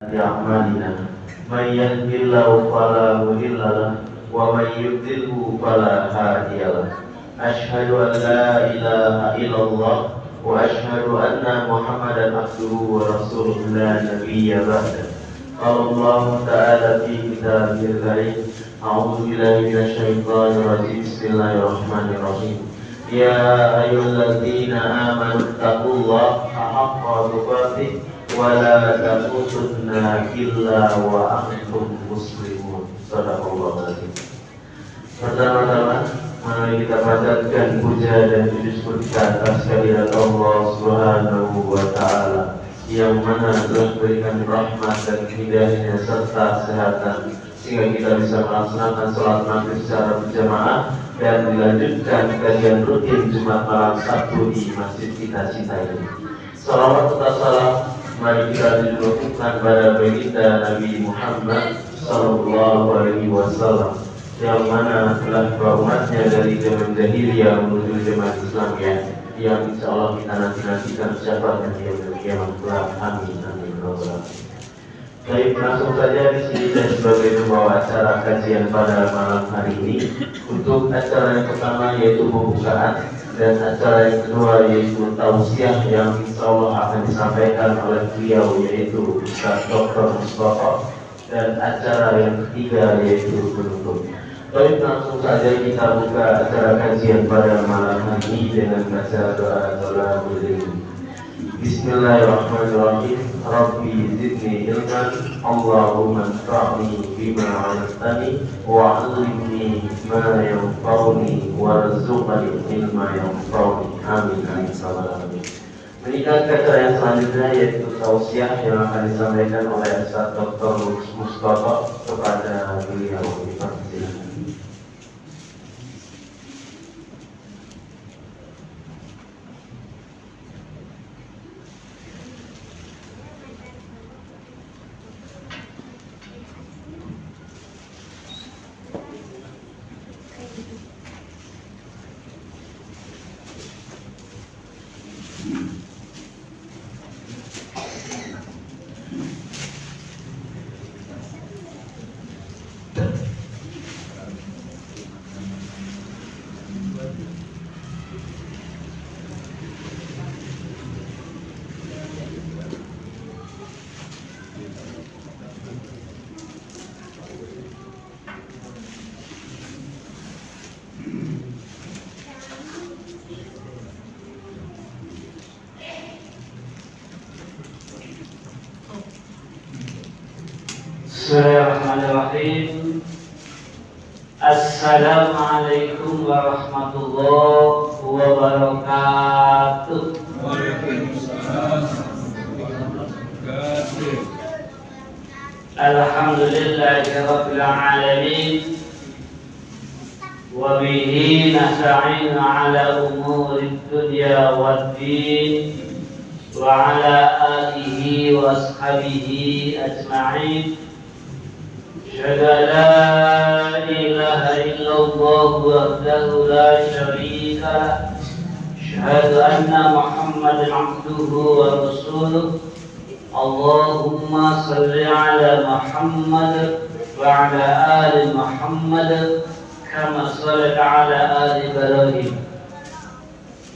أعمالنا من يهد الله فلا مضل له ومن يضلل فلا هادي له أشهد أن لا إله إلا الله وأشهد أن محمدا عبده ورسوله لا نبي بعده قال الله تعالى في كتابه الكريم أعوذ بالله من الشيطان الرجيم بسم الله الرحمن الرحيم يا أيها الذين آمنوا اتقوا الله حق تقاته wala tamutunna illa wa antum muslimun. Sadaqallahu alazim. Pertama-tama mari kita panjatkan puja dan puji syukur kita atas kehadirat Allah Subhanahu wa taala yang mana telah memberikan rahmat dan hidayahnya serta kesehatan sehingga kita bisa melaksanakan salat maghrib secara berjamaah dan dilanjutkan kajian rutin Jumat malam Sabtu di masjid kita cintai ini. Salawat serta salam mari kita tunjukkan pada baginda Nabi Muhammad Sallallahu Alaihi Wasallam yang mana telah umatnya dari zaman jahiliyah menuju zaman Islam yang insya Allah kita nantikan syafaatnya di yaumil qiyamah kelak. Amin amin robbal alamin. Baik, langsung saja di sini saya sebagai pembawa acara kajian pada malam hari ini. Untuk acara yang pertama yaitu pembukaan dan acara yang kedua yaitu tausiah yang insya Allah akan disampaikan oleh beliau yaitu Ustaz Dr. Mustafa, dan acara yang ketiga yaitu penutup. Baik, langsung saja kita buka acara kajian pada malam hari ini dengan baca doa berilmu. Bismillahirrahmanirrahim. Rabbi zidni ilman, Allahumma anfa'ni bima 'allamtani wa 'allimni ma yanfa'uni warzuqni ilma yanfa'uni. Amin amin amin. Meningkat ke acara yang selanjutnya yaitu tausiah yang akan disampaikan oleh Ustaz Dr. Mustafa kepada beliau. Dipersilakan. Bismillahirrahmanirrahim. Assalamualaikum warahmatullahi wabarakatuh. Waalaikumsalam. Alhamdulillahirabbil alamin. Wa bihi nasta'inu ala umuri dunya waddin. Wa ala alihi wa ashabihi ajma'in. أشهد أن لا إله إلا الله وحده لا شريك له أشهد أن محمدا عبده ورسوله اللهم صل على محمد وعلى آل محمد كما صليت على آل إبراهيم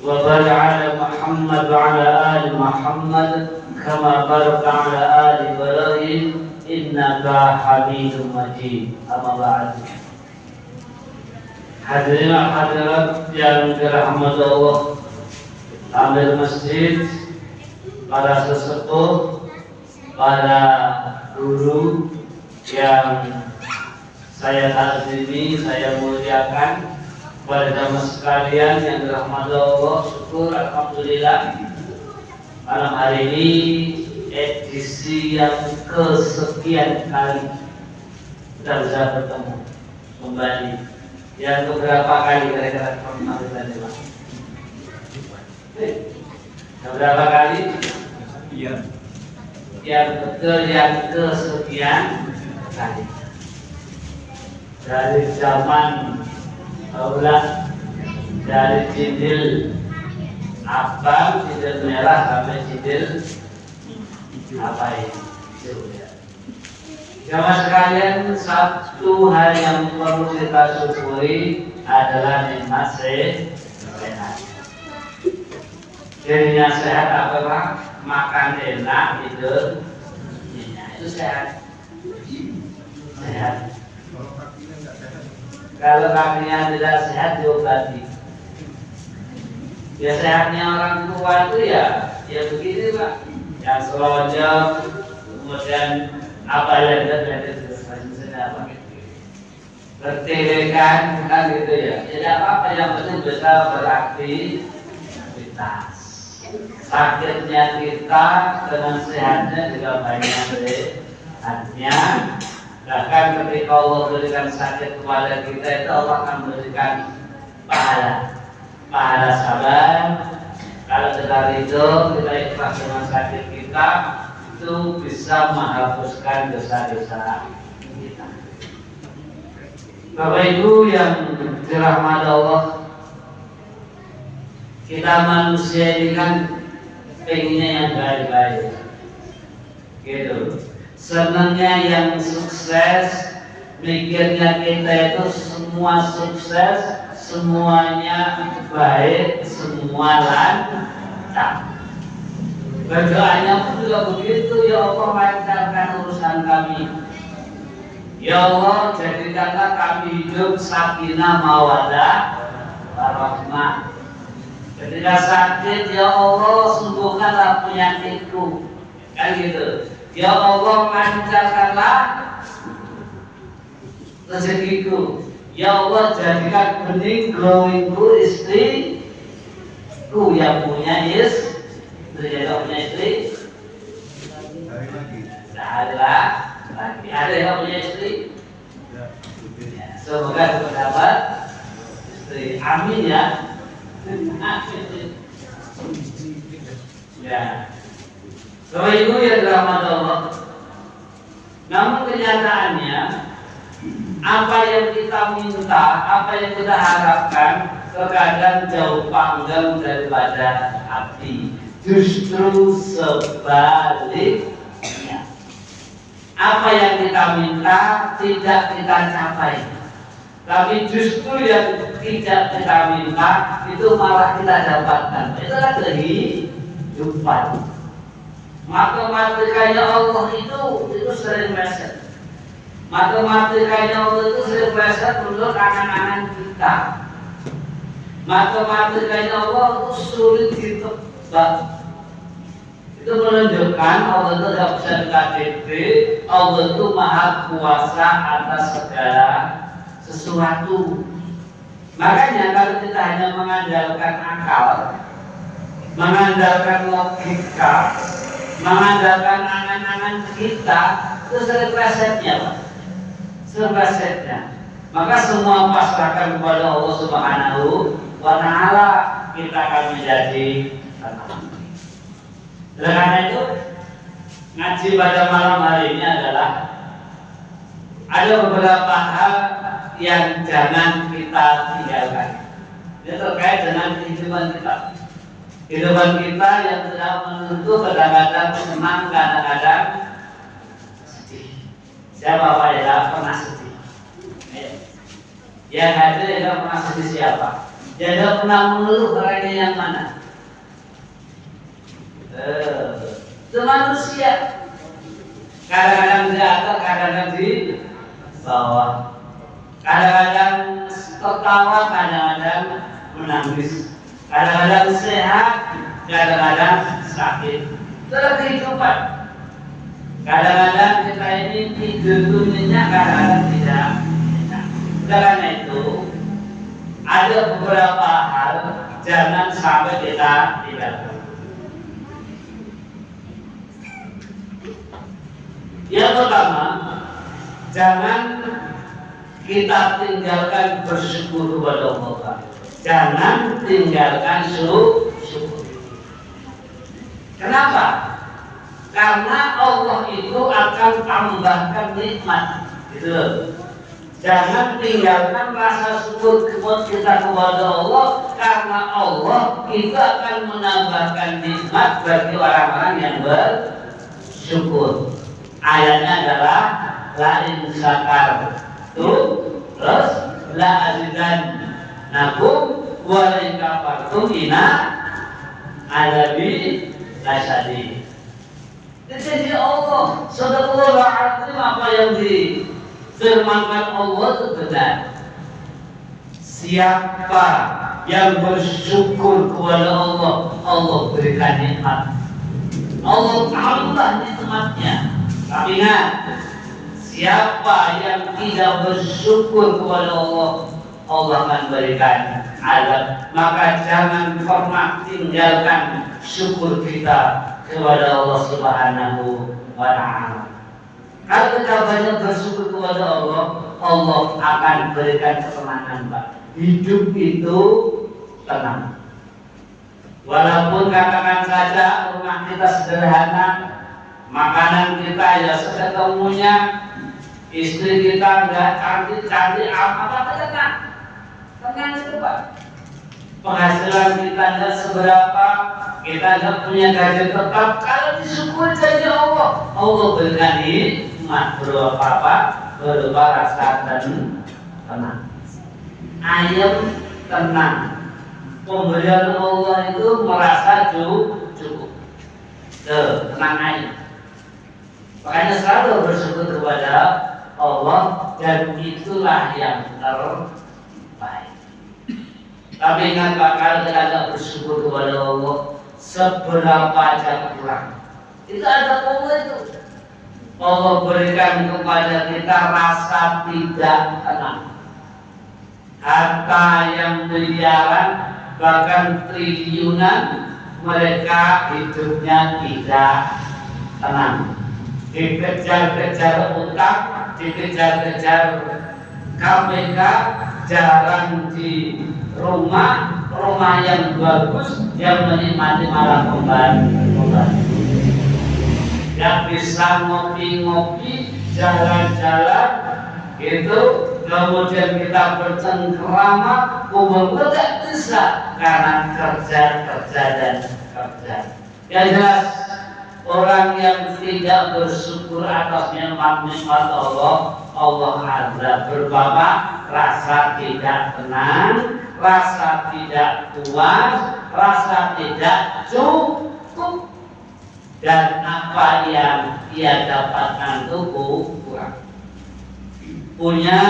وبارك على محمد وعلى آل محمد كما باركت على آل إبراهيم innaka hamidum majid. Amma ba'd. Hadirin hadirat yang dirahmati Allah, amir masjid, para sesepuh, para guru yang saya takzimi, saya muliakan, pada jamaah sekalian yang dirahmati Allah, syukur alhamdulillah malam hari ini edisi yang kesekian kali kita bisa bertemu kembali. Yang beberapa kali kira-kira pernah tadi Pak. Beberapa kali? Iya. Yang kesekian kali. Dari zaman Aulat, dari Jidil abang, cidil merah sampai cidil apa ini? Jamaah sekalian, satu hal yang perlu kita syukuri adalah nikmat sehat. Jadinya sehat apa Pak? Makan enak, tidur nyenyak, itu sehat. Sehat. Kalau kakinya tidak sehat diobati. Ya sehatnya orang tua itu ya begini Pak. Yang selonjok, kemudian apa yang ada bertelekan kan gitu ya. Jadi apa yang penting bisa beraktivitas. Sakitnya kita dengan sehatnya juga banyak sehatnya. Bahkan ketika Allah berikan sakit kepada kita itu Allah akan memberikan pahala sabar. Kalau kita ridho, kita ikhlas dengan sakit kita, itu bisa menghapuskan dosa-dosa kita. Bapak Ibu yang dirahmati Allah, kita manusia ini kan pengennya yang baik-baik, gitu. Senangnya yang sukses, mikirnya kita itu semua sukses, semuanya baik, semua lancar. Berdoanya pun juga begitu, ya Allah lancarkan urusan kami. Ya Allah jadikanlah kami hidup sakinah mawaddah warahmah. Ketika sakit, ya Allah sembuhkanlah penyakitku, kan gitu. Ya Allah lancarkanlah rezekiku. Ya Allah jadikan bening glowingku istriku yang punya istri, yang punya istri. Ada lagi, ada yang punya istri. Ya, semoga dapat istri. Amin ya. Ya. Bapak Ibu yang dirahmati Allah. Namun kenyataannya apa yang kita minta, apa yang kita harapkan terkadang jauh panggang daripada hati. Justru sebaliknya. Apa yang kita minta tidak kita capai, tapi justru yang tidak kita minta itu malah kita dapatkan. Itulah kehidupan. Matematikanya Allah itu sering meleset. Matematikanya Allah itu sering meleset menurut angan-angan kita. Matematikanya Allah itu sulit ditebak. Itu menunjukkan Allah itu tidak bisa KTP. Allah itu maha kuasa atas segala sesuatu. Makanya kalau kita hanya mengandalkan akal, mengandalkan logika, mengandalkan angan-angan kita, itu sering resetnya Pak. Sering resetnya. Maka semua pasrahkan kepada Allah Subhanahu wa Ta'ala, kita akan menjadi tenang. Karena itu ngaji pada malam hari ini adalah ada beberapa hal yang jangan kita tinggalkan. Ini terkait dengan kehidupan kita. Kehidupan kita yang sedang menentu kadang-kadang senang, kadang-kadang sedih. Siapa Pak ya pernah sedih? Yang ada yang pernah sedih siapa? Yang pernah mengeluh orangnya yang mana? Itu manusia. Kadang-kadang di atas, kadang-kadang di bawah. Kadang-kadang tertawa, kadang-kadang menangis. Kadang-kadang sehat, kadang-kadang sakit. Itu adalah kehidupan. Kadang-kadang kita ini tidur nyenyak, kadang-kadang tidak nyenyak. Karena itu ada beberapa hal jangan sampai kita tinggalkan. Yang pertama, jangan kita tinggalkan bersyukur kepada Allah. Jangan tinggalkan syukur. Kenapa? Karena Allah itu akan tambahkan nikmat. Gitu. Jangan tinggalkan rasa syukur kita kepada Allah, karena Allah itu akan menambahkan nikmat bagi orang-orang yang bersyukur. Ayatnya adalah la in syakartum terus la azidannakum wa la in kafartum inna azabi lasyadid. Jadi Allah, sadaqallahu alazim, apa yang difirmankan Allah itu benar. Siapa yang bersyukur kepada Allah, Allah berikan nikmat. Allah tahulah nikmatnya. Tapi ingat, siapa yang tidak bersyukur kepada Allah, Allah akan berikan azab. Maka jangan pernah tinggalkan syukur kita kepada Allah Subhanahu wa ta'ala. Kalau kita banyak bersyukur kepada Allah, Allah akan berikan ketenangan, Pak. Hidup itu tenang. Walaupun katakan saja rumah kita sederhana, makanan kita ya seketemunya, istri kita enggak cantik-cantik apa tenang. Tenang itu, Pak. Penghasilan kita enggak seberapa, kita enggak punya gaji tetap, kalau disyukuri janji Allah, Allah berikan nikmat berupa rasa tenang. Ayam tenang. Pemberian Allah itu merasa cukup. Tenang ayam. Makanya selalu bersyukur kepada Allah, dan itulah yang terbaik. Tapi ingat Pak, kalau kita tidak bersyukur kepada Allah, seberapa aja kurang. Itu ada Allah itu. Allah berikan kepada kita rasa tidak tenang. Harta yang miliaran, bahkan triliunan, mereka hidupnya tidak tenang. Dikejar-kejar utang, dikejar-kejar KPK, jarang di rumah yang bagus, yang menikmati malah kembali. Yang bisa ngopi-ngopi, jalan-jalan, itu kemudian kita bercengkrama, kumpul tidak bisa karena kerja. Yang jelas, orang yang tidak bersyukur atas nikmat Allah, Allah ada berbapa rasa tidak tenang, rasa tidak puas, rasa tidak cukup, dan apa yang ia dapatkan itu kurang. Punya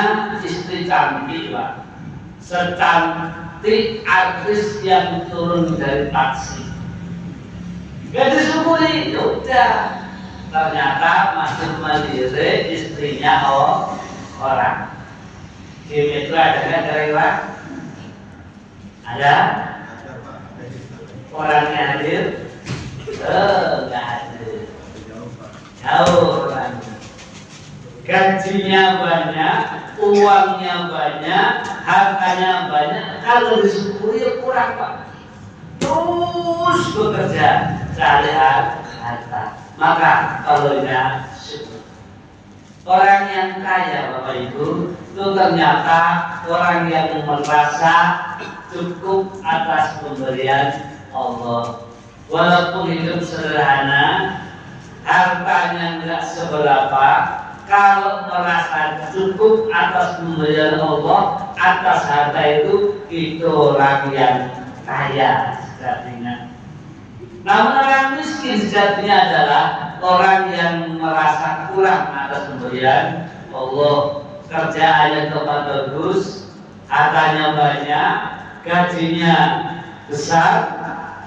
istri cantik, Pak, secantik artis yang turun dari taksi, gak disyukuri, udah. Ternyata masuk mandiri, istrinya orang. Di Metro ada nggak kira-kira? Ada? Orangnya hadir? Nggak hadir. Jauh orangnya. Gajinya banyak, uangnya banyak, hartanya banyak. Kalau disyukuri ya kurang, Pak. Terus bekerja cari harta. Maka kalau tidak syukur. Orang yang kaya, Bapak Ibu, itu ternyata orang yang merasa cukup atas pemberian Allah. Walaupun hidup sederhana, hartanya tidak seberapa, kalau merasa cukup atas pemberian Allah, atas harta itu orang yang kaya sejatinya. Namun orang miskin sejatinya adalah orang yang merasa kurang atas pemberian Allah. Kerjaannya tempat bagus, hartanya banyak, gajinya besar,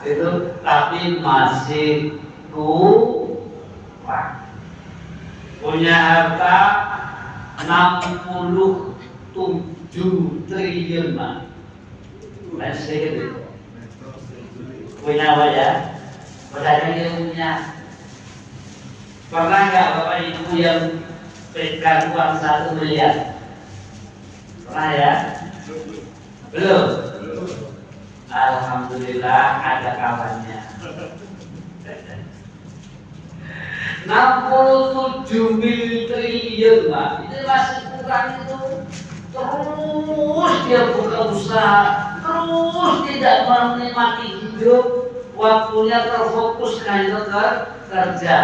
itu tapi masih kurang. Punya harta 67 triliun, Pak. Masih gitu. Punya apa ya? Padahal dia punya. Pernah nggak Bapak Ibu yang pegang uang 1 miliar? Pernah ya? Belum? Alhamdulillah ada kawannya. 67 triliun, Pak. Itu masih kurang itu. Terus dia buka usaha, terus tidak menikmati hidup, waktunya terfokus hanya kerja.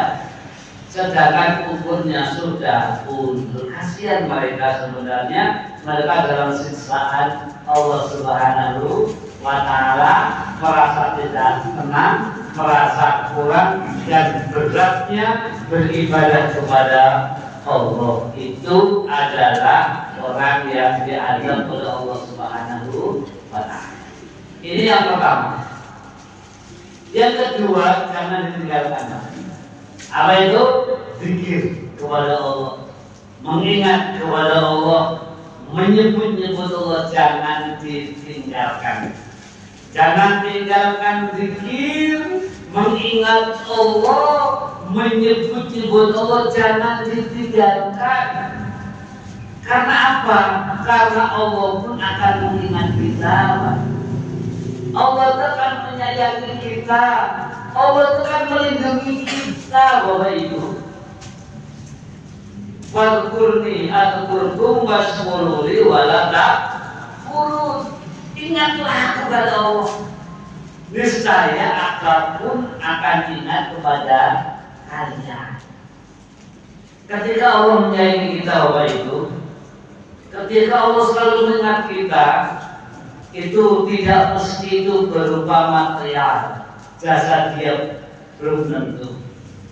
sedangkan umurnya sudah pundur. Kasihan mereka sebenarnya, mereka dalam siksaan Allah Subhanahu wa Ta'ala, merasa tidak tenang, merasa kurang dan beratnya beribadah kepada Allah. Itu adalah orang yang diazab oleh Allah Subhanahu wa Ta'ala. Ini yang pertama. Yang kedua, jangan ditinggalkan. Apa itu? Zikir kepada Allah, mengingat kepada Allah, menyebut-nyebut Allah, jangan ditinggalkan. Jangan tinggalkan zikir, mengingat Allah, menyebut-nyebut Allah, jangan ditinggalkan. Karena apa? Karena Allah pun akan mengingat kita. Allah akan menyayangi kita. Allah akan melindungi kita, Bapak Ibu. Fadkurni adkurkum wasmuruli walata kurun. Ingatlah kepada Allah. Niscaya apapun akan ingat kepada kalian. Ketika Allah menyayangi kita, Bapak Ibu, ketika Allah selalu mengingat kita, itu tidak mesti itu berupa material, jasa dia belum tentu.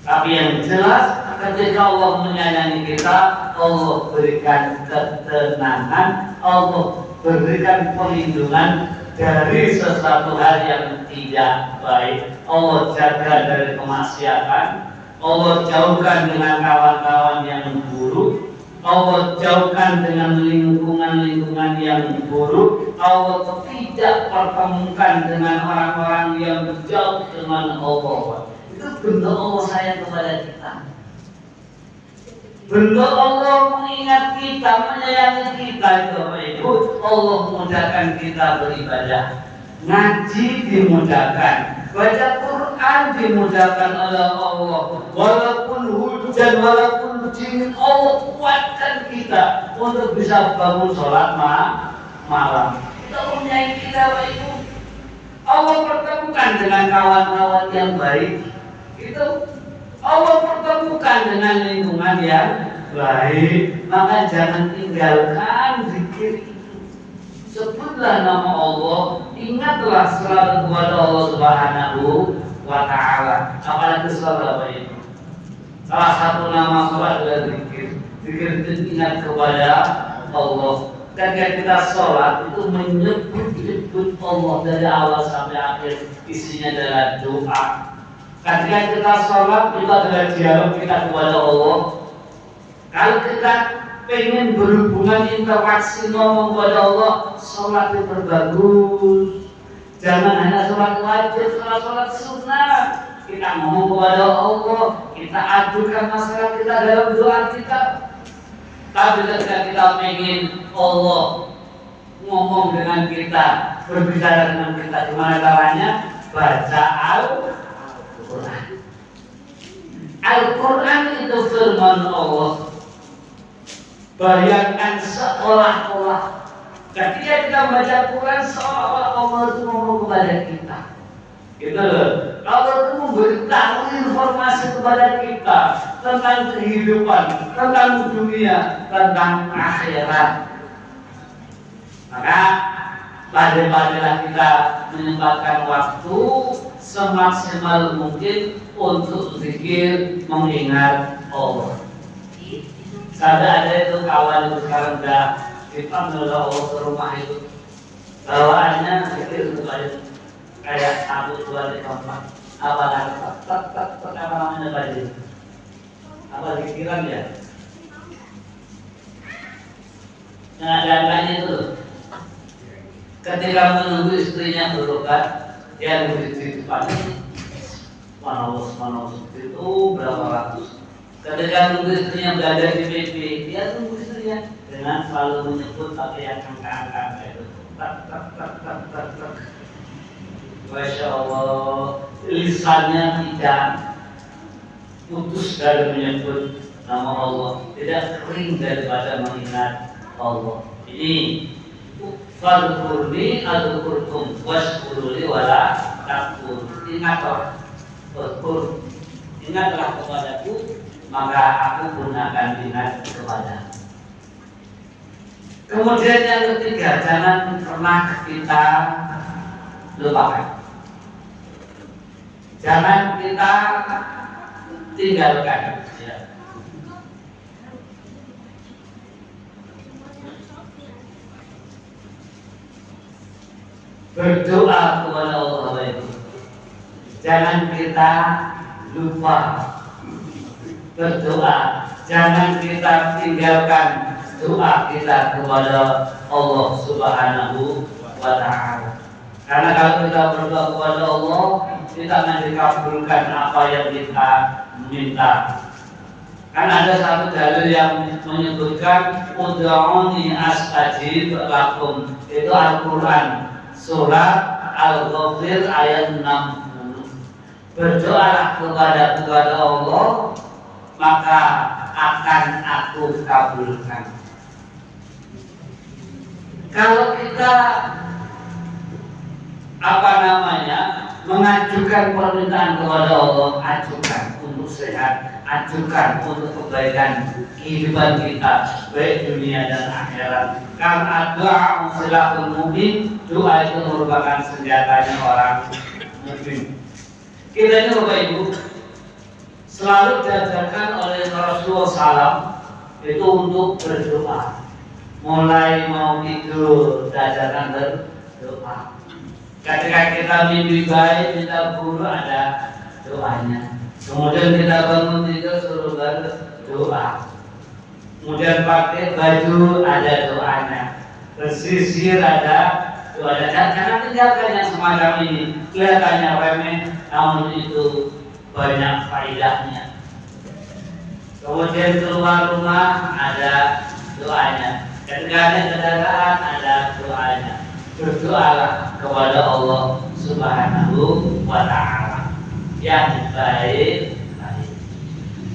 Tapi yang jelas, ketika Allah menyayangi kita, Allah berikan ketenangan, Allah berikan perlindungan dari sesuatu hal yang tidak baik. Allah jaga dari kemaksiatan, Allah jauhkan dengan kawan-kawan yang buruk, Allah jauhkan dengan lingkungan-lingkungan yang buruk. Allah tidak pertemukan dengan orang-orang yang jauh dengan Allah. Itu bentuk Allah sayang kepada kita. Bentuk Allah mengingat kita, menyayangi kita itu Bapak Ibu. Allah memudahkan kita beribadah. Ngaji dimudahkan, baca Quran dimudahkan oleh Allah. Walaupun hujan, walaupun dingin, Allah kuatkan kita untuk bisa bangun sholat malam. Kita menyayangi kita, Bapak Ibu. Allah pertemukan dengan kawan-kawan yang baik. Itu Allah pertemukan dengan lingkungan yang baik. Maka jangan tinggalkan zikir itu. Sebutlah nama Allah, ingatlah selalu kepada Allah Subhanahu wa Ta'ala. Apalagi sholat, Bapak Ibu. Salah satu nama sholat adalah zikir. Zikir itu ingat kepada Allah. Ketika kita sholat itu menyebut-nyebut Allah dari awal sampai akhir, isinya adalah doa. Ketika kita sholat itu adalah dialog kita kepada Allah. Kalau kita pengen berhubungan interaksi ngomong kepada Allah, sholat itu bagus. Jangan hanya sholat wajib, sholat sunnah. Kita ngomong kepada Allah, kita ajukan masalah kita dalam doa kita. Tapi ketika kita pengen Allah ngomong dengan kita, berbicara dengan kita, gimana caranya? Baca Al-Quran. Al-Quran itu firman Allah. Bayangkan seolah-olah ketika kita baca Quran, seolah-olah Allah itu ngomong kepada kita. Gitu loh. Allah itu memberitahu informasi kepada kita tentang kehidupan, tentang dunia, tentang akhirat. Maka pandai-pandailah kita menyempatkan waktu semaksimal mungkin untuk zikir, mengingat Allah. Sampai ada itu kawan itu sekarang udah dipanggil oleh Allah ke rumah itu, bawaannya zikir itu kayak 1, 2, 3, 4. Apa namanya tadi? Apa zikiran ya? Nah, datanya itu ketika menunggu istrinya berobat, dia duduk di depan manos itu berapa ratus. Ketika nunggu istrinya berada di PP, dia tunggu istrinya dengan selalu menyebut pakai yang angka-angka itu. Tak. Masya Allah, lisannya tidak putus dari menyebut nama Allah, tidak kering daripada mengingat Allah. Ini fadkurni adkurkum waskuruli wala takfur. Ingatlah kepadaku, maka aku pun akan ingat kepada. Kemudian yang ketiga, jangan pernah kita lupakan. Jangan kita tinggalkan. Ya. Berdoa kepada Allah itu. Jangan kita lupa berdoa. Jangan kita tinggalkan doa kita kepada Allah Subhanahu wa Ta'ala. Karena kalau kita berdoa kepada Allah, kita akan dikabulkan apa yang kita minta. Kan ada satu dalil yang menyebutkan ud'uni astajib lakum. Itu Al-Quran surat Al-Ghafir ayat 60. Berdoalah kepada Allah, maka akan aku kabulkan. Kalau kita mengajukan permintaan kepada Allah, ajukan untuk sehat, ajukan untuk kebaikan kehidupan kita baik dunia dan akhirat. Karena doa silahul mu'min, doa itu merupakan senjatanya orang mukmin. Kita ini Bapak Ibu selalu diajarkan oleh Rasulullah SAW itu untuk berdoa. Mulai mau tidur diajarkan berdoa. Ketika kita mimpi baik, kita buruk, ada doanya. Kemudian kita bangun tidur suruh berdoa. Kemudian pakai baju, ada doanya. Bersisir, ada doanya. Jangan tinggalkan yang semacam ini. Kelihatannya remeh, namun itu banyak faedahnya. Kemudian keluar rumah, ada doanya. Ketika ada kendaraan, ada doanya. Berdoalah kepada Allah Subhanahu wa Ta'ala yang baik.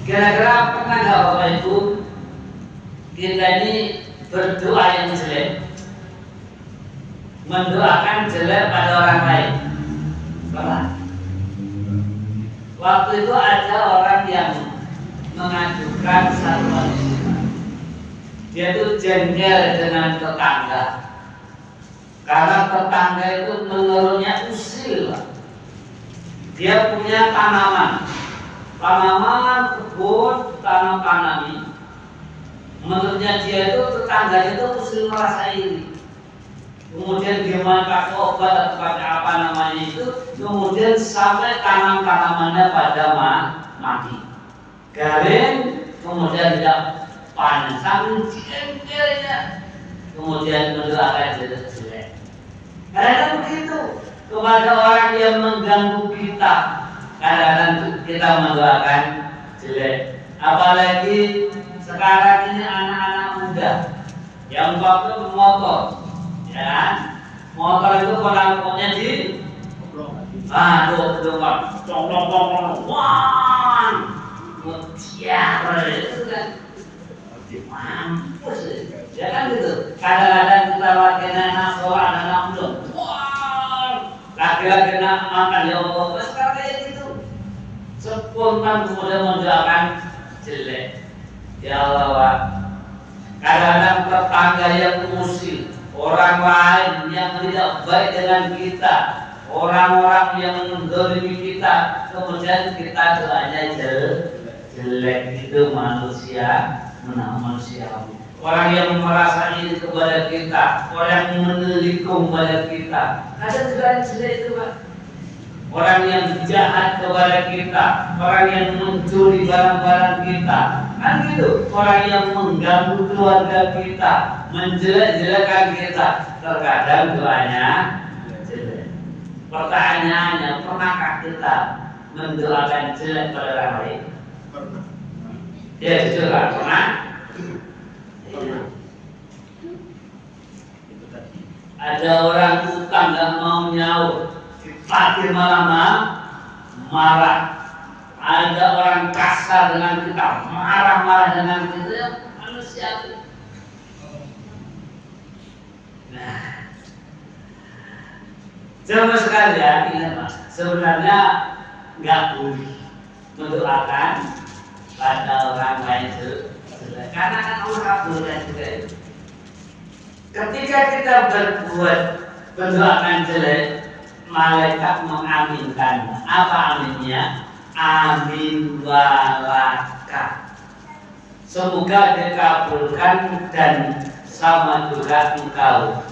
Kira-kira pernah nggak Bapak Ibu kita ini berdoa yang jelek, mendoakan jelek pada orang lain? Pernah? Waktu itu ada orang yang mengajukan satu manusia, dia itu jengkel dengan tetangga. Karena tetangga itu menurutnya usil. Dia punya tanaman kebun, tanami. Menurutnya dia itu tetangganya itu usil, merasa iri. Kemudian dia pakai obat atau pakai apa namanya itu, kemudian sampai tanamannya pada mati, garing, kemudian tidak panen, saking jengkelnya, kemudian mendoakan jelek. Kadang-kadang begitu kepada orang yang mengganggu kita, kadang-kadang kita mendoakan jelek. Apalagi sekarang ini anak-anak muda yang pakai motor, ya, motor itu penangkutnya di wah, mutiara itu kan mampus ya kan gitu. Kadang-kadang kita pakai anak sekolah, anak muda, wah, laki-laki nak makan ya Allah, sekarang kayak gitu spontan kemudian mendoakan jelek. Ya Allah, Pak. Kadang-kadang tetangga yang usil, orang lain yang tidak baik dengan kita, orang-orang yang mendolimi kita, kemudian kita doanya jelek. Itu manusia. Orang yang merasa iri kepada kita, orang yang menelikung kepada kita, ada juga jelek itu, Pak. Orang yang jahat kepada kita, orang yang mencuri barang-barang kita, kan gitu. Orang yang mengganggu keluarga kita, menjelek-jelekan kita, terkadang doanya jelek. Pertanyaannya, pernahkah kita mendoakan jelek pada orang lain? Ya, jujur lah, pernah? Ada orang utang dan mau nyaur, ditakdir malam marah. Ada orang kasar dengan kita, marah-marah dengan kita, ya, manusia. Nah, coba sekalian ingat Mas, sebenarnya nggak boleh mendoakan pada orang lain jelek. Karena kan Allah kabulkan juga itu. Ketika kita mendoakan jelek, malaikat mengaminkan. Apa aminnya? Amin walaka. Semoga dikabulkan dan sama juga engkau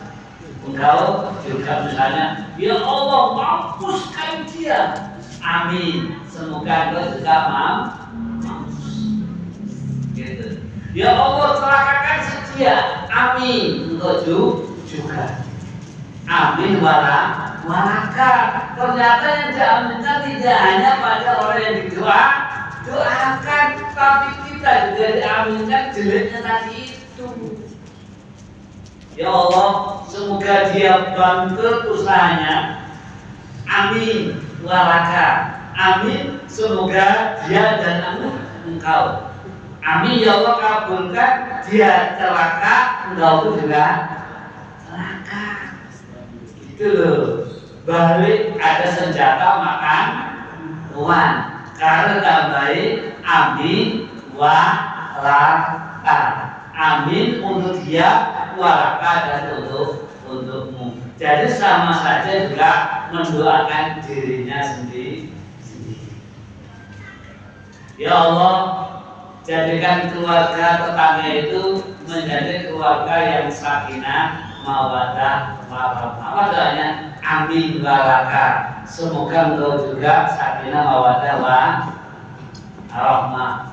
juga misalnya, ya Allah mampuskan dia. Amin. Semoga engkau juga mampus. Gitu. Ya Allah celakakan setia. Amin. Engkau juga. Amin walaka. Ternyata yang diaminkan tidak hanya pada orang yang doakan, tapi kita juga diaminkan jeleknya tadi itu. Ya Allah, semoga dia bangkrut usahanya. Amin walaka. Amin, semoga dia dan engkau. Amin ya Allah, kabulkan dia celaka, engkau juga celaka. Gitu loh. Balik ada senjata makan uang. Karena tambahin amin walaka. Amin untuk dia, walaka dan untukmu. Jadi sama saja juga mendoakan dirinya sendiri. Ya Allah, jadikan keluarga tetangga itu menjadi keluarga yang sakinah, mawaddah, warahmah. Apa doanya? Amin walaka. Semoga engkau juga sakinah, mawaddah, warahmah.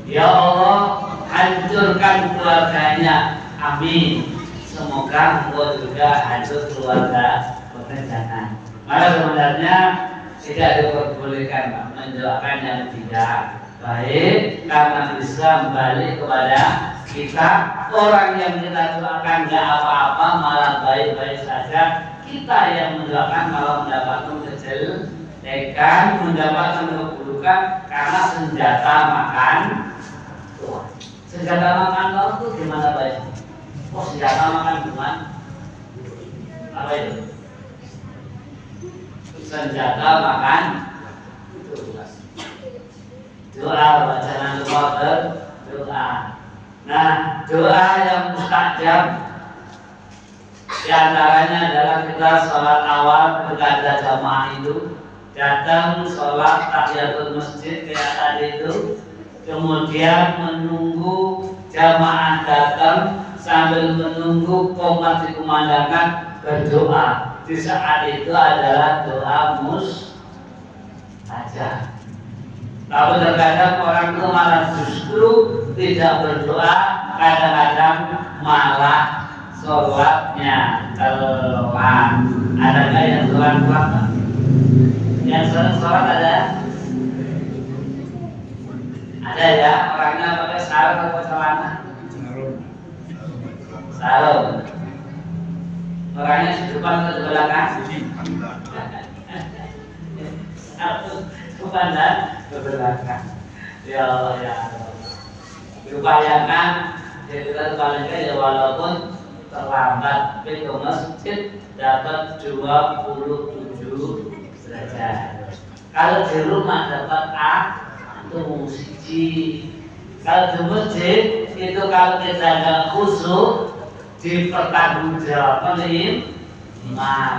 Ya Allah, hancurkan keluarganya. Amin. Semoga engkau juga hancur keluarga pekerjaan. Maka sebenarnya tidak diperbolehkan Pak, mendoakan yang tidak baik, karena Islam balik kepada kita. Orang yang kita doakan nggak apa-apa, malah baik-baik saja. Kita yang mendoakan malah mendapatkan kejelekan, mendapatkan keburukan karena senjata makan Tuhan. Senjata makan Tuhan itu gimana baik? Oh, senjata makan Tuhan apa itu? Senjata makan doa, jangan lupa berdoa. Nah, doa yang mustajab di antaranya adalah kita sholat awal berada jamaah itu, datang sholat tahiyatul masjid kayak tadi itu, kemudian menunggu jamaah datang sambil menunggu qomat dikumandangkan, berdoa. Di saat itu adalah doa mustajab. Tapi terkadang orang itu malah justru tidak berdoa, kadang-kadang malah sholatnya telat. Adakah yang telat? Yang sering sholat ada? Ada ya, orangnya pakai sarung atau celana? Sarung. Orangnya di depan atau di belakang? Depan dan ke belakang. Ya Allah, ya Allah. Diupayakan kita paling ya walaupun terlambat tapi ke masjid dapat 27 derajat. Kalau di rumah dapat siji. Kalau di masjid itu kalau kita nggak khusyuk dipertanggungjawabkan imam.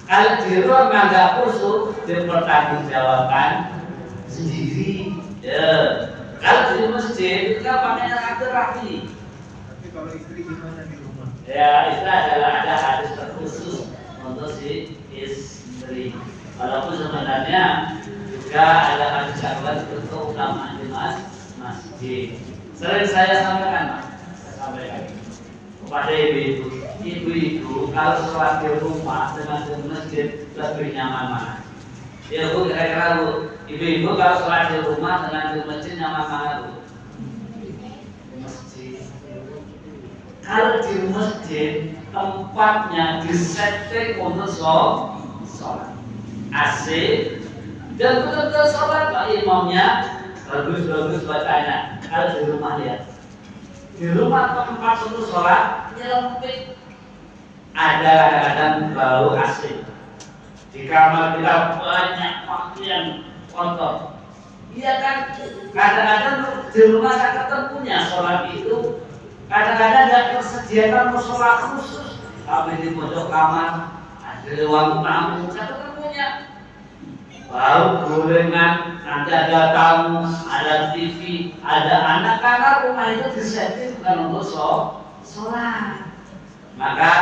Kalau di rumah nggak khusyuk dipertanggungjawabkan sendiri. Ya. Kalau di masjid itu kan pakainya rapi. Tapi kalau istri gimana di rumah? Ya, itu adalah ada hadis terkhusus untuk si istri. Walaupun sebenarnya juga ada hadis yang untuk ulama di masjid. Sering saya sampaikan, kepada ibu-ibu kalau sholat di rumah dengan di masjid lebih nyaman mana? Ya Bu, kira-kira Bu, ibu-ibu kalau sholat di rumah dengan di masjid nyaman mana Bu? Di masjid. Kalau di masjid tempatnya disetting untuk sholat AC dan betul-betul sholat Pak imamnya bagus bacanya. Kalau di rumah lihat, di rumah tempat untuk sholat nyelempit, ada kadang-kadang bau AC. Di kamar kita banyak pakaian kotor, Iya kan, kadang-kadang di rumah saya ketemunya sholat itu kadang-kadang ada persediaan musola khusus, tapi di pojok kamar ada ruang tamu, saya ketemunya. Bau gorengan, nanti ada tamu, ada TV, ada anak, karena rumah itu disetting bukan untuk sholat. Maka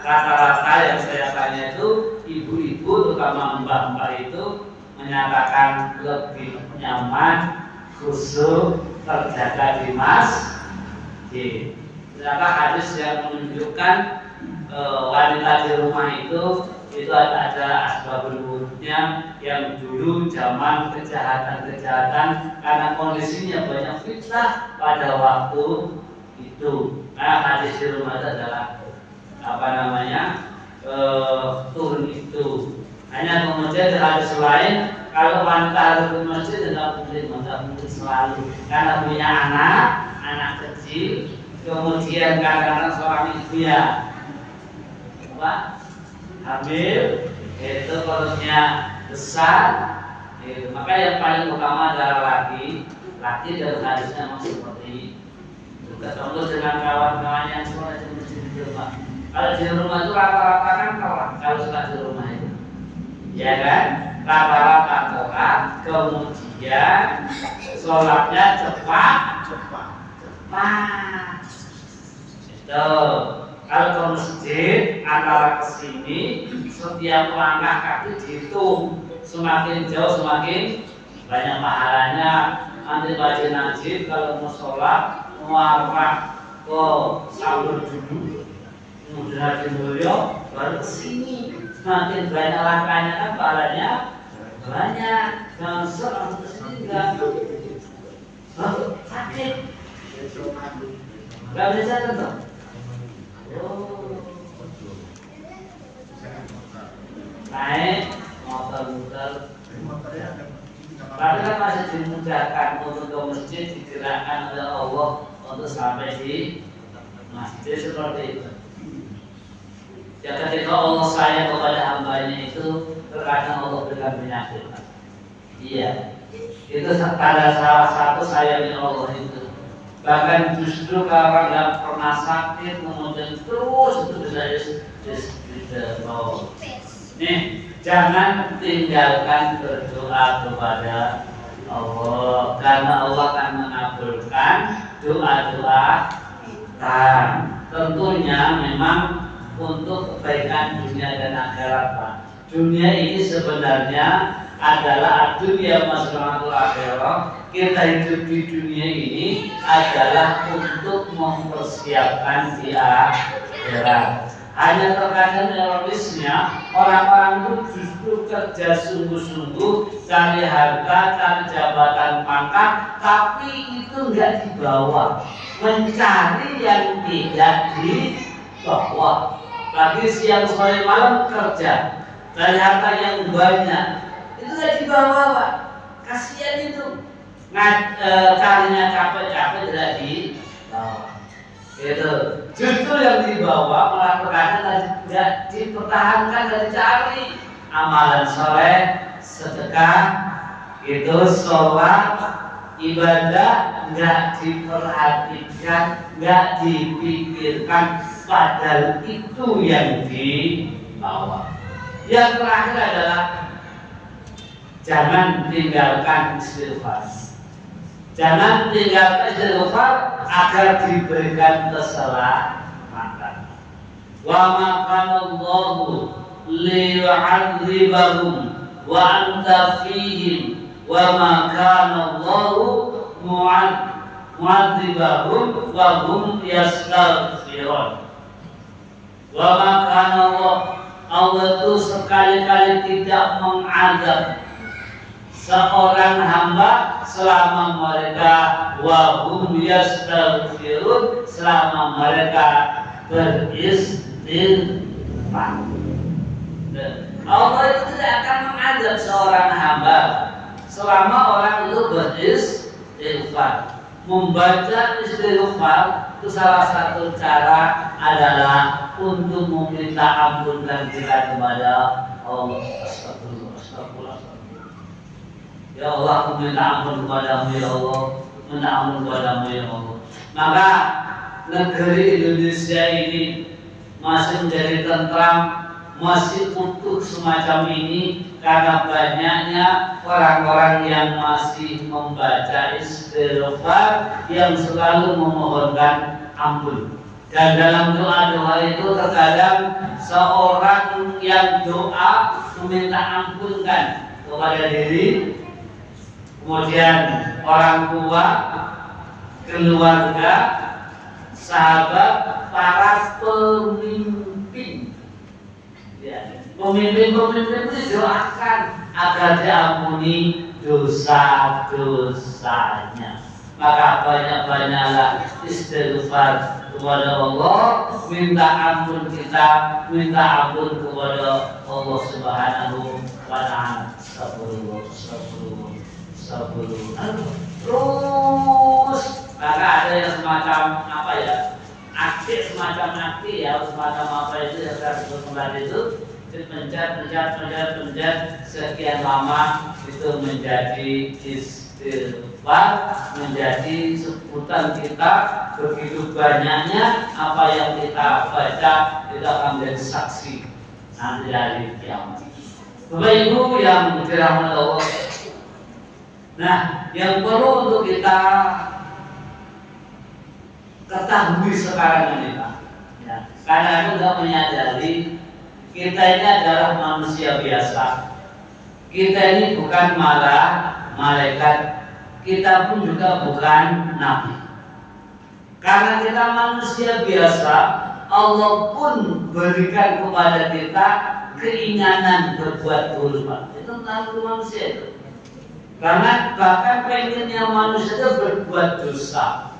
rata-rata yang saya tanya itu ibu-ibu, terutama mbak-mbak itu menyatakan lebih nyaman, khusyuk, terjaga di masjid. Ternyata hadis yang menunjukkan wanita di rumah itu ada asbabul wurudnya yang dulu zaman kejahatan-kejahatan karena kondisinya banyak fitnah pada waktu itu. Nah, hadis di rumah itu adalah turun itu. Hanya kemudian hadis lain, kalau wanita harus ke masjid tidak mungkin selalu karena punya anak kecil, kemudian kadang-kadang seorang ibu ya hamil, itu perutnya besar, maka yang paling utama adalah laki dan hadisnya memang seperti itu. Ketemu dengan kawan-kawan yang sholat di masjid di rumah. Kalau di rumah itu rata-rata kan telat kalau sholat di rumah itu, ya kan? Rata-rata telat, kemudian sholatnya cepat. Itu kalau ke masjid antara kesini setiap langkah kaki dihitung, semakin jauh semakin banyak pahalanya. Nanti baca najib kalau mau sholat muarrah ke sambal dulu, kemudian haji mulya baru kesini, semakin banyak langkahnya kan pahalanya banyak. Jangan langsung kesini enggak sakit, nggak bisa tetap. Naik motor-motor, tapi kan masih dimudahkan untuk ke masjid, digerakkan oleh Allah untuk sampai di masjid seperti itu. Ya ketika Allah sayang kepada hambanya itu, terkadang Allah berikan penyakit. Iya, itu pada salah satu sayangnya Allah itu. Bahkan justru kalau yang pernah sakit kemudian terus itu bisa nih, jangan tinggalkan berdoa kepada Allah, karena Allah akan mengabulkan doa-doa kita. Tentunya memang untuk kebaikan dunia dan akhirat, Pak. Dunia ini sebenarnya adalah dunia masyarakat akhirat. Kita hidup di dunia ini adalah untuk mempersiapkan di akhirat. Hanya terkadang ironisnya orang-orang itu justru kerja sungguh-sungguh, cari harta, cari jabatan pangkat, tapi itu enggak dibawa, mencari yang tidak dibawa. Lagi siang sore malam kerja, cari harta yang banyak, itu enggak dibawa, Pak. Kasihan itu. Carinya capek-capek tidak dibawa. Itu justru yang dibawa malah terkadang tidak dipertahankan dan dicari. Amalan soleh, sedekah, itu sholat, ibadah nggak diperhatikan, nggak dipikirkan, padahal itu yang dibawa. Yang terakhir adalah jangan tinggalkan istighfar. Jangan tinggalkan istighfar agar diberikan keselamatan. Wa ma kana Allahu liyu'adzibahum wa anta fihim wa ma kana Allahu mu'adzibahum wa hum yastaghfirun. Wa ma kana Allah itu sekali-kali tidak mengadab seorang hamba selama mereka wahum yastaghfirun, selama mereka beristighfar. Allah itu tidak akan mengadab seorang hamba selama orang itu beristighfar. Membaca istighfar itu salah satu cara adalah untuk meminta ampun dan kita kepada Allah. Astagfirullah. Ya Allah, aku minta ampun kepadamu ya Allah, minta ampun kepadamu ya Allah. Maka negeri Indonesia ini masih menjadi tentram, masih utuh semacam ini karena banyaknya orang-orang yang masih membaca istighfar, yang selalu memohonkan ampun. Dan dalam doa-doa itu terkadang seorang yang doa meminta ampunkan kepada diri, kemudian orang tua, keluarga, sahabat, para pemimpin. Ya, pemimpin-pemimpin itu doakan agar diampuni dosa-dosanya. Maka banyak-banyaklah istighfar kepada Allah, minta ampun kita, minta ampun kepada Allah Subhanahu wa Ta'ala. Terus maka ada yang semacam apa ya, semacam aktif ya, semacam apa itu yang saya sebut kembali itu pencet sekian lama itu menjadi istighfar, menjadi sebutan kita. Begitu banyaknya apa yang kita baca, kita akan menjadi saksi nanti dari kiamat. Bapak Ibu yang dirahmati Allah, nah yang perlu untuk kita ketahui sekarang ini Pak, ya, karena aku tidak menyadari kita ini adalah manusia biasa. Kita ini bukan malaikat, kita pun juga bukan nabi. Karena kita manusia biasa, Allah pun berikan kepada kita keinginan berbuat buruk. Itu tentang manusia itu. Karena bahkan pengennya manusia itu berbuat dosa,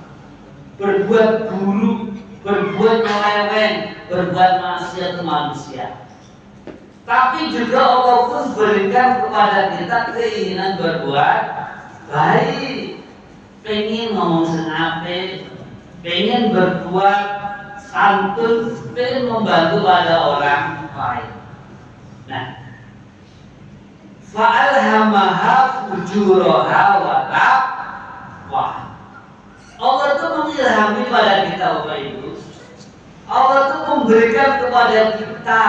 berbuat buruk, berbuat nyeleweng, berbuat maksiat ke manusia. Tapi juga Allah pun berikan kepada kita keinginan berbuat baik, pengen ngomong senape, pengen berbuat santun, pengen membantu pada orang lain. Nah, fa'alhamaha fujuraha wa taqwa. Allah itu mengilhami pada kita Bapak Ibu. Allah itu memberikan kepada kita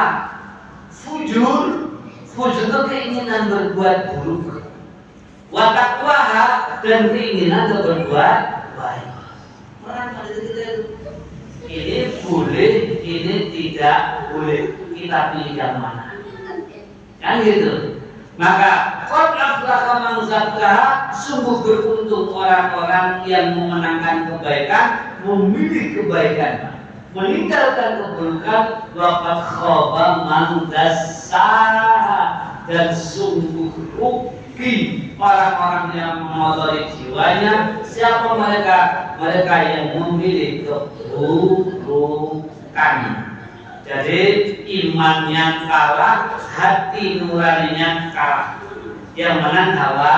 fujur itu keinginan berbuat buruk, wa taqwaha, dan keinginan untuk berbuat baik. Orang pada kita itu ini boleh, ini tidak boleh, kita pilih yang mana? Kan gitu. Maka qad aflaha man zakkaha, sungguh beruntung orang-orang yang memenangkan kebaikan, memilih kebaikan, meninggalkan keburukan. Wa qad khaba man dassaha, dan sungguh rugi orang-orang yang mengotori jiwanya. Siapa mereka? Mereka yang memilih keburukan. Jadi imannya kalah, hati nuraninya kalah. Yang menang hawa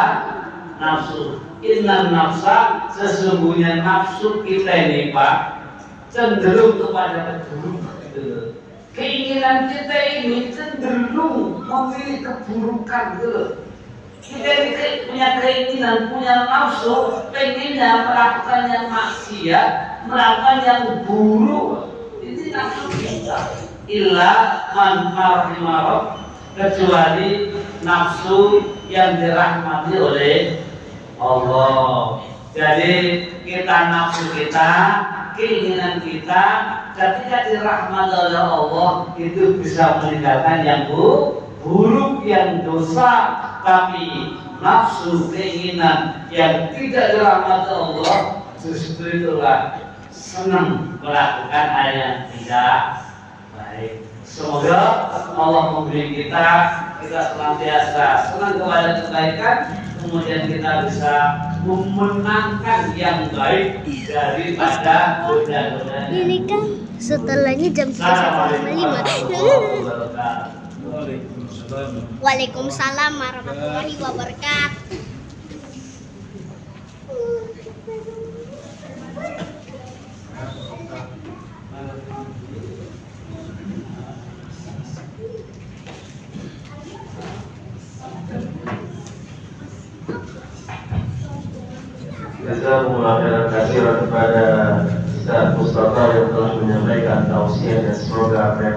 nafsu. Inna nafsa, sesungguhnya nafsu kita ini Pak, cenderung kepada keburukan. Keinginan kita ini cenderung memilih keburukan gitu. Kita ini punya keinginan, punya nafsu, pengennya melakukan yang maksiat, melakukan yang buruk. Ini nafsu kita. Illa man rahimah, kecuali nafsu yang dirahmati oleh Allah. Jadi kita nafsu kita, keinginan kita ketika dirahmati oleh Allah itu bisa meninggalkan yang buruk, yang dosa. Tapi nafsu, keinginan yang tidak dirahmati Allah justru itulah senang melakukan hal yang tidak baik. Semoga Allah memberi kita senantiasa senang kepada kebaikan, kemudian kita bisa memenangkan yang baik daripada goda-goda. Ini kan setelahnya jam 3:45. Waalaikumsalam warahmatullahi wabarakatuh. Jazakumullah khairan katsiran kepada Ustaz Mustafa yang telah menyampaikan tausiah dan semoga apa yang